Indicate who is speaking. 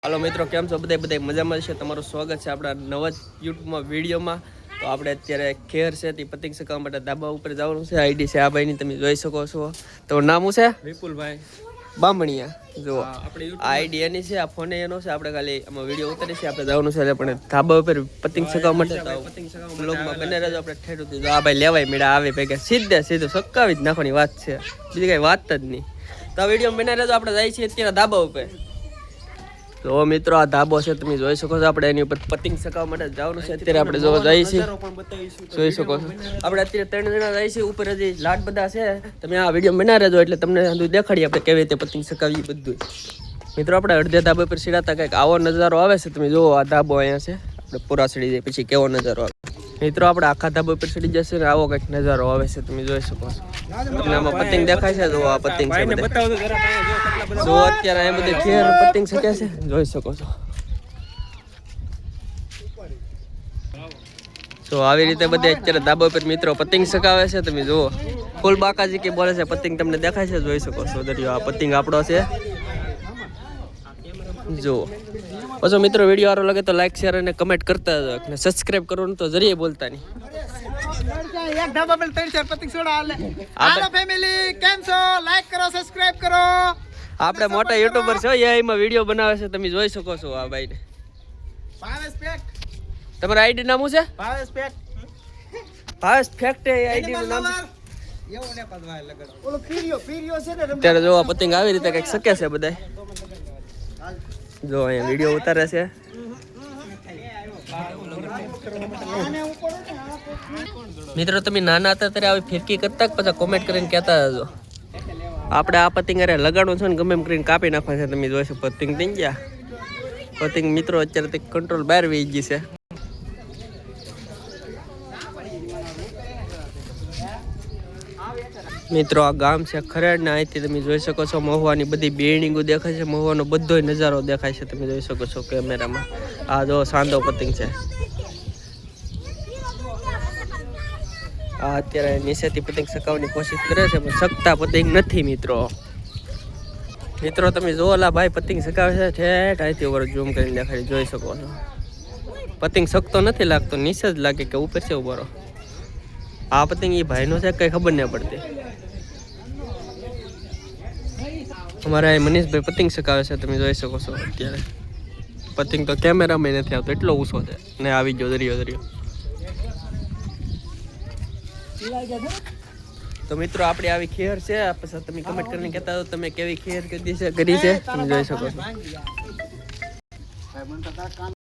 Speaker 1: હાલો મિત્રો, કેમ છો? બધા મજામાં છે. તમારું સ્વાગત છે આપણા નવા યુટ્યુબમાં વિડીયોમાં. તો આપણે અત્યારે ખેર છે તે પતંગ ચગાવવા માટે ધાબા ઉપર જવાનું છે. આઈડી છે આ ભાઈની, તમે જોઈ શકો છો. તો નામ છે
Speaker 2: વિપુલભાઈ
Speaker 1: બામણીયા. જો આઈડી એની છે, આ ફોન એનો છે. આપણે ખાલી આમાં વિડીયો ઉતારી છે, આપણે જવાનું છે પણ ધાબા ઉપર પતંગ ચગાવવા માટે બ્લોગમાં બને રહેજો. આપણે ઠેઠ ઉતરી આ ભાઈ લેવાય મેળા આવે ભેગા સીધું ચગાવી જ નાખવાની વાત છે, બીજી કઈ વાત જ નહીં. તો આ વિડીયો બને રહેજો. આપણે જાય છીએ અત્યારે ધાબા ઉપર. તો મિત્રો, આ ધાબો છે, તમે જોઈ શકો છો. આપણે એની ઉપર પતંગ ચગાવવા માટે જવાનું છે. અત્યારે આપણે જો જઈએ છીએ, જોઈ શકો છો. આપણે અત્યારે 3 જણા જઈએ છીએ. ઉપર હજી લાટ બધા છે. તમે આ વિડીયો બના રહેજો એટલે તમને દેખાડીએ આપણે કેવી રીતે પતંગ ચગાવીએ બધું. મિત્રો, આપણે અડધે ધાબા પર સીડાતા કંઈક આવો નજારો આવે છે. તમે જુઓ, આ ધાબો અહીંયા છે. આપણે પૂરા સીડી જાય પછી કેવો નજારો આવે. મિત્રો, આપણે આખા ધાબા પર સીડી જશે ને આવો કંઈક નજારો આવે છે. તમે જોઈ શકો છો. તમને આમાં પતંગ દેખાય છે. જો આ પતંગ છે, જો અત્યારે આ બધી ખેર પતંગ શકે છે, જોઈ શકો છો. તો આવી રીતે બધે અત્યારે ધાબા પર મિત્રો પતંગ ચગાવે છે. તમે જુઓ, ફૂલ બાકાજી કે બોલે છે. પતંગ તમને દેખાય છે, જોઈ શકો છો. દરિયો આ પતંગ આપણો છે. જુઓ પછી મિત્રો, વિડીયો સારો લાગે તો લાઈક શેર અને કમેન્ટ કરતા જાઓ અને સબસ્ક્રાઇબ કરવાનું તો જરીએ બોલતા નહીં.
Speaker 2: એક ધાબા પર 3-4 પતંગ છોડા હાલો ફેમિલી, કેમ છો? લાઈક કરો, સબસ્ક્રાઇબ કરો.
Speaker 1: આપણે મોટા યુટ્યુબર છે, એમાં વિડીયો બનાવે છે. તમે જોઈ શકો છો આ ભાઈને.
Speaker 2: ભાવેશ પેક.
Speaker 1: તમારા આઈડી નામ શું છે?
Speaker 2: Bhavesh pack.
Speaker 1: Bhavesh fact ID નું નામ છે.
Speaker 2: એવું ને પદવાય લગડ. ઓલો ફીરિયો છે ને.
Speaker 1: અત્યારે જો આ પતંગ આવી રીતે કંઈક શકે છે બધા. જો અહીંયા વિડીયો ઉતારે છે. મિત્રો, તમે નાના હતા ત્યારે આવી ફિરકી કરતા પછી કોમેન્ટ કરીને કહેતા હતો. આપણે આ પતંગ અરે લગાડવું છે ને ગમે એમ કરીને કાપી નાખવા છે. તમે જોઈશો પતંગ થઈ ગયા. પતંગ મિત્રો અત્યારે કંટ્રોલ બહાર વહી ગઈ છે. મિત્રો, આ ગામ છે ખરેડ ને અહીંથી તમે જોઈ શકો છો મહુવાની બધી બિલ્ડિંગો દેખાય છે. મહુવાનો બધો નજારો દેખાય છે. તમે જોઈ શકો છો કેમેરામાં. આ જો સાંદો પતંગ છે. આ અત્યારે નીચેથી પતંગ ચગાવવાની કોશિશ કરે છે પણ શકતા પતંગ નથી. મિત્રો તમે જો ઓલા ભાઈ પતંગ ચગાવે છે. ઠેઠ અહીંથી ઉપર ઝૂમ કરીને દેખાડી જોઈ શકો છો. પતંગ શકતો નથી લાગતો, નીચે જ લાગે કે ઉપર છે ઉભરો. આ પતંગ એ ભાઈનો છે કઈ ખબર નહીં પડતી. અમારા મનીષભાઈ પતંગ ચગાવે છે. તમે જોઈ શકો છો. અત્યારે પતંગ તો કેમેરામાં નથી આવતો, એટલો ઊંચો છે ને આવી ગયો દરિયો. તો મિત્રો, આપણે આવી ખેર છે. પછી તમે કમેન્ટ કરીને કહેતા હો તમે કેવી ખેર કરી છે તમે જોઈ શકો છો.